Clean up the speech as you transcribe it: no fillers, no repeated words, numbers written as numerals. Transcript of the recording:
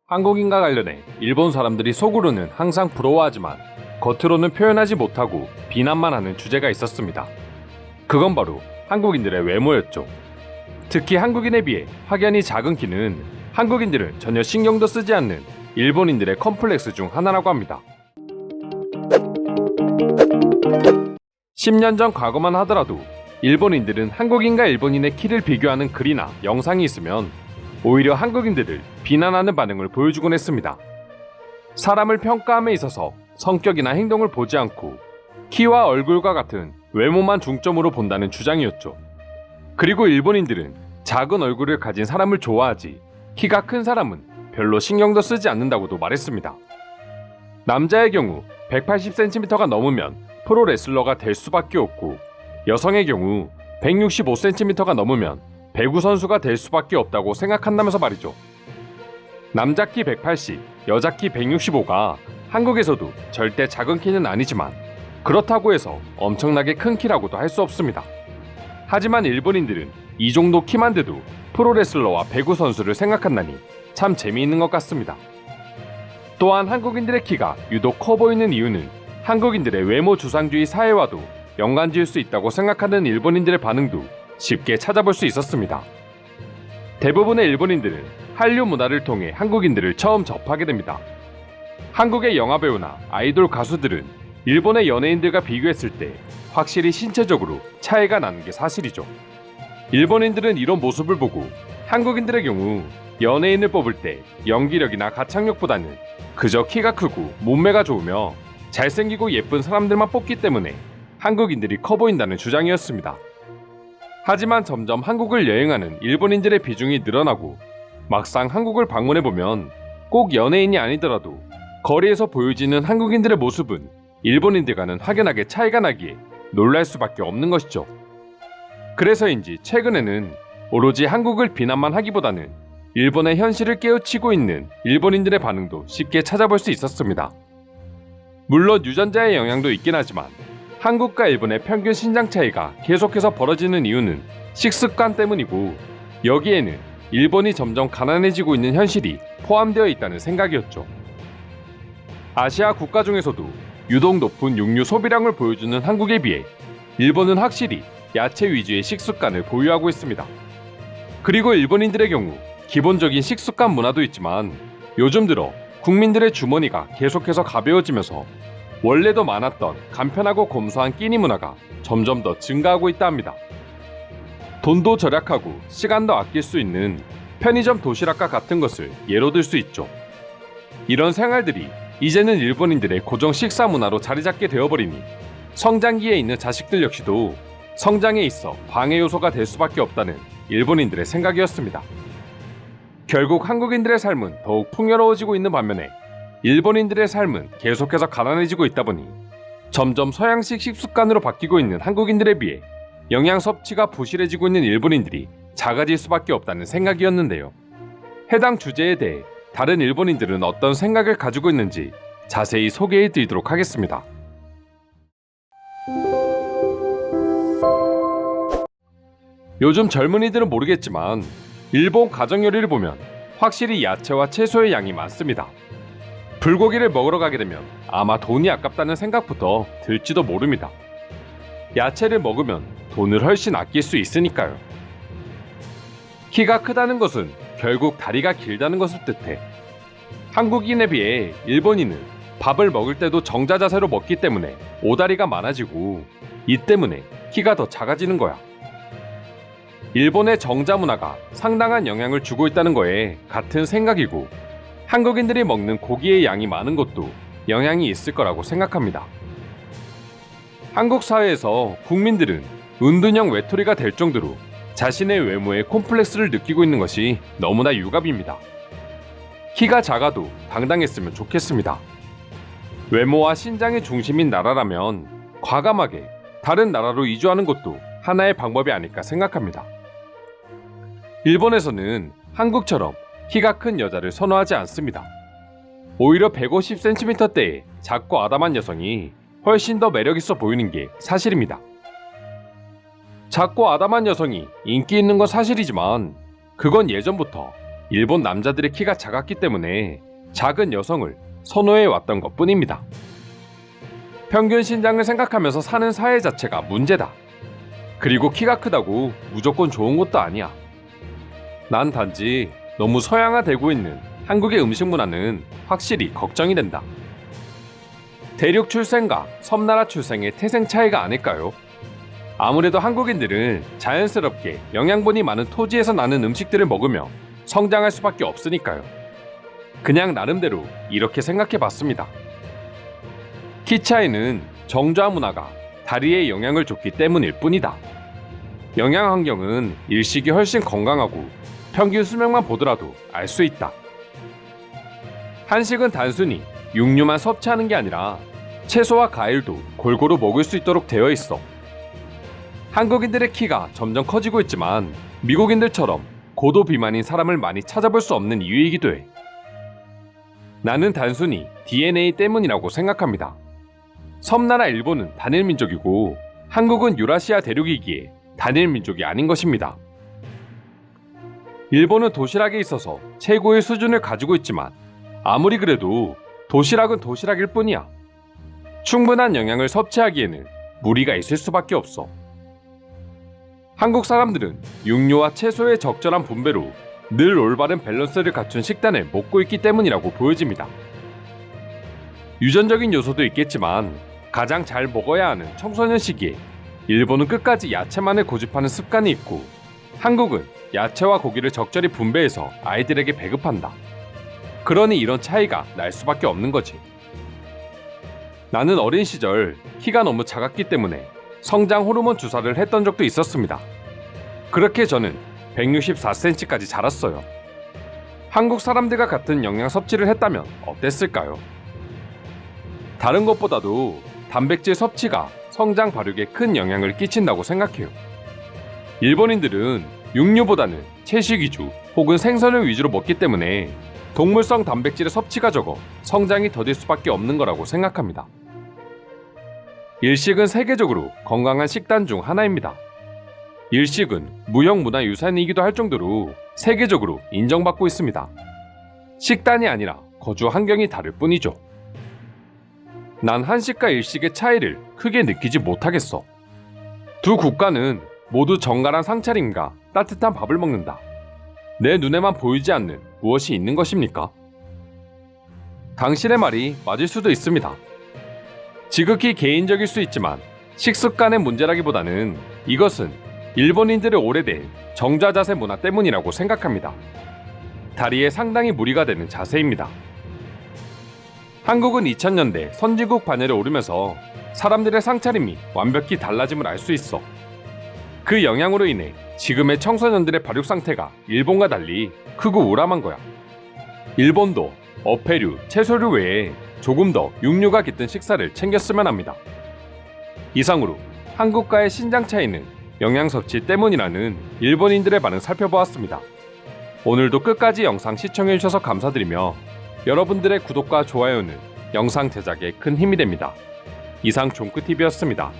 한국인과 관련해 일본 사람들이 속으로는 항상 부러워하지만 겉으로는 표현하지 못하고 비난만 하는 주제가 있었습니다. 그건 바로 한국인들의 외모였죠. 특히 한국인에 비해 확연히 작은 키는 한국인들은 전혀 신경도 쓰지 않는 일본인들의 컴플렉스 중 하나라고 합니다. 10년 전 과거만 하더라도 일본인들은 한국인과 일본인의 키를 비교하는 글이나 영상이 있으면 오히려 한국인들을 비난하는 반응을 보여주곤 했습니다. 사람을 평가함에 있어서 성격이나 행동을 보지 않고 키와 얼굴과 같은 외모만 중점으로 본다는 주장이었죠. 그리고 일본인들은 작은 얼굴을 가진 사람을 좋아하지 키가 큰 사람은 별로 신경도 쓰지 않는다고도 말했습니다. 남자의 경우 180cm가 넘으면 프로레슬러가 될 수밖에 없고 여성의 경우 165cm가 넘으면 배구 선수가 될 수밖에 없다고 생각한다면서 말이죠. 남자 키 180, 여자 키 165가 한국에서도 절대 작은 키는 아니지만 그렇다고 해서 엄청나게 큰 키라고도 할 수 없습니다. 하지만 일본인들은 이 정도 키만 돼도 프로레슬러와 배구 선수를 생각한다니 참 재미있는 것 같습니다. 또한 한국인들의 키가 유독 커 보이는 이유는 한국인들의 외모 주상주의 사회와도 연관지을 수 있다고 생각하는 일본인들의 반응도 쉽게 찾아볼 수 있었습니다. 대부분의 일본인들은 한류 문화를 통해 한국인들을 처음 접하게 됩니다. 한국의 영화배우나 아이돌 가수들은 일본의 연예인들과 비교했을 때 확실히 신체적으로 차이가 나는 게 사실이죠. 일본인들은 이런 모습을 보고 한국인들의 경우 연예인을 뽑을 때 연기력이나 가창력보다는 그저 키가 크고 몸매가 좋으며 잘생기고 예쁜 사람들만 뽑기 때문에 한국인들이 커 보인다는 주장이었습니다. 하지만 점점 한국을 여행하는 일본인들의 비중이 늘어나고 막상 한국을 방문해보면 꼭 연예인이 아니더라도 거리에서 보여지는 한국인들의 모습은 일본인들과는 확연하게 차이가 나기에 놀랄 수밖에 없는 것이죠. 그래서인지 최근에는 오로지 한국을 비난만 하기보다는 일본의 현실을 깨우치고 있는 일본인들의 반응도 쉽게 찾아볼 수 있었습니다. 물론 유전자의 영향도 있긴 하지만 한국과 일본의 평균 신장 차이가 계속해서 벌어지는 이유는 식습관 때문이고 여기에는 일본이 점점 가난해지고 있는 현실이 포함되어 있다는 생각이었죠. 아시아 국가 중에서도 유독 높은 육류 소비량을 보여주는 한국에 비해 일본은 확실히 야채 위주의 식습관을 보유하고 있습니다. 그리고 일본인들의 경우 기본적인 식습관 문화도 있지만 요즘 들어 국민들의 주머니가 계속해서 가벼워지면서 원래도 많았던 간편하고 검소한 끼니 문화가 점점 더 증가하고 있다 합니다. 돈도 절약하고 시간도 아낄 수 있는 편의점 도시락과 같은 것을 예로 들 수 있죠. 이런 생활들이 이제는 일본인들의 고정 식사 문화로 자리 잡게 되어버리니 성장기에 있는 자식들 역시도 성장에 있어 방해 요소가 될 수밖에 없다는 일본인들의 생각이었습니다. 결국 한국인들의 삶은 더욱 풍요로워지고 있는 반면에 일본인들의 삶은 계속해서 가난해지고 있다 보니 점점 서양식 식습관으로 바뀌고 있는 한국인들에 비해 영양 섭취가 부실해지고 있는 일본인들이 작아질 수밖에 없다는 생각이었는데요. 해당 주제에 대해 다른 일본인들은 어떤 생각을 가지고 있는지 자세히 소개해 드리도록 하겠습니다. 요즘 젊은이들은 모르겠지만 일본 가정 요리를 보면 확실히 야채와 채소의 양이 많습니다. 불고기를 먹으러 가게 되면 아마 돈이 아깝다는 생각부터 들지도 모릅니다. 야채를 먹으면 돈을 훨씬 아낄 수 있으니까요. 키가 크다는 것은 결국 다리가 길다는 것을 뜻해 한국인에 비해 일본인은 밥을 먹을 때도 정자 자세로 먹기 때문에 오다리가 많아지고 이 때문에 키가 더 작아지는 거야. 일본의 정자 문화가 상당한 영향을 주고 있다는 거에 같은 생각이고 한국인들이 먹는 고기의 양이 많은 것도 영향이 있을 거라고 생각합니다. 한국 사회에서 국민들은 은둔형 외톨이가 될 정도로 자신의 외모에 콤플렉스를 느끼고 있는 것이 너무나 유감입니다. 키가 작아도 당당했으면 좋겠습니다. 외모와 신장이 중심인 나라라면 과감하게 다른 나라로 이주하는 것도 하나의 방법이 아닐까 생각합니다. 일본에서는 한국처럼 키가 큰 여자를 선호하지 않습니다. 오히려 150cm대의 작고 아담한 여성이 훨씬 더 매력있어 보이는 게 사실입니다. 작고 아담한 여성이 인기 있는 건 사실이지만 그건 예전부터 일본 남자들의 키가 작았기 때문에 작은 여성을 선호해 왔던 것 뿐입니다. 평균 신장을 생각하면서 사는 사회 자체가 문제다. 그리고 키가 크다고 무조건 좋은 것도 아니야. 난 단지 너무 서양화되고 있는 한국의 음식 문화는 확실히 걱정이 된다. 대륙 출생과 섬나라 출생의 태생 차이가 아닐까요? 아무래도 한국인들은 자연스럽게 영양분이 많은 토지에서 나는 음식들을 먹으며 성장할 수밖에 없으니까요. 그냥 나름대로 이렇게 생각해 봤습니다. 키 차이는 정자 문화가 다리에 영향을 줬기 때문일 뿐이다. 영양 환경은 일식이 훨씬 건강하고 평균 수명만 보더라도 알 수 있다. 한식은 단순히 육류만 섭취하는 게 아니라 채소와 과일도 골고루 먹을 수 있도록 되어 있어. 한국인들의 키가 점점 커지고 있지만 미국인들처럼 고도 비만인 사람을 많이 찾아볼 수 없는 이유이기도 해. 나는 단순히 DNA 때문이라고 생각합니다. 섬나라 일본은 단일 민족이고 한국은 유라시아 대륙이기에 단일 민족이 아닌 것입니다. 일본은 도시락에 있어서 최고의 수준을 가지고 있지만 아무리 그래도 도시락은 도시락일 뿐이야. 충분한 영양을 섭취하기에는 무리가 있을 수밖에 없어. 한국 사람들은 육류와 채소의 적절한 분배로 늘 올바른 밸런스를 갖춘 식단을 먹고 있기 때문이라고 보여집니다. 유전적인 요소도 있겠지만 가장 잘 먹어야 하는 청소년 시기에 일본은 끝까지 야채만을 고집하는 습관이 있고 한국은 야채와 고기를 적절히 분배해서 아이들에게 배급한다. 그러니 이런 차이가 날 수밖에 없는 거지. 나는 어린 시절 키가 너무 작았기 때문에 성장 호르몬 주사를 했던 적도 있었습니다. 그렇게 저는 164cm까지 자랐어요. 한국 사람들과 같은 영양 섭취를 했다면 어땠을까요? 다른 것보다도 단백질 섭취가 성장 발육에 큰 영향을 끼친다고 생각해요. 일본인들은 육류보다는 채식 위주 혹은 생선을 위주로 먹기 때문에 동물성 단백질의 섭취가 적어 성장이 더딜 수밖에 없는 거라고 생각합니다. 일식은 세계적으로 건강한 식단 중 하나입니다. 일식은 무형문화유산이기도 할 정도로 세계적으로 인정받고 있습니다. 식단이 아니라 거주 환경이 다를 뿐이죠. 난 한식과 일식의 차이를 크게 느끼지 못하겠어. 두 국가는 모두 정갈한 상차림과 따뜻한 밥을 먹는다. 내 눈에만 보이지 않는 무엇이 있는 것입니까? 당신의 말이 맞을 수도 있습니다. 지극히 개인적일 수 있지만 식습관의 문제라기보다는 이것은 일본인들의 오래된 정자자세 문화 때문이라고 생각합니다. 다리에 상당히 무리가 되는 자세입니다. 한국은 2000년대 선진국 반열에 오르면서 사람들의 상차림이 완벽히 달라짐을 알 수 있어. 그 영향으로 인해 지금의 청소년들의 발육 상태가 일본과 달리 크고 우람한 거야. 일본도 어패류, 채소류 외에 조금 더 육류가 깃든 식사를 챙겼으면 합니다. 이상으로 한국과의 신장 차이는 영양 섭취 때문이라는 일본인들의 반응 살펴보았습니다. 오늘도 끝까지 영상 시청해주셔서 감사드리며 여러분들의 구독과 좋아요는 영상 제작에 큰 힘이 됩니다. 이상 종크TV였습니다.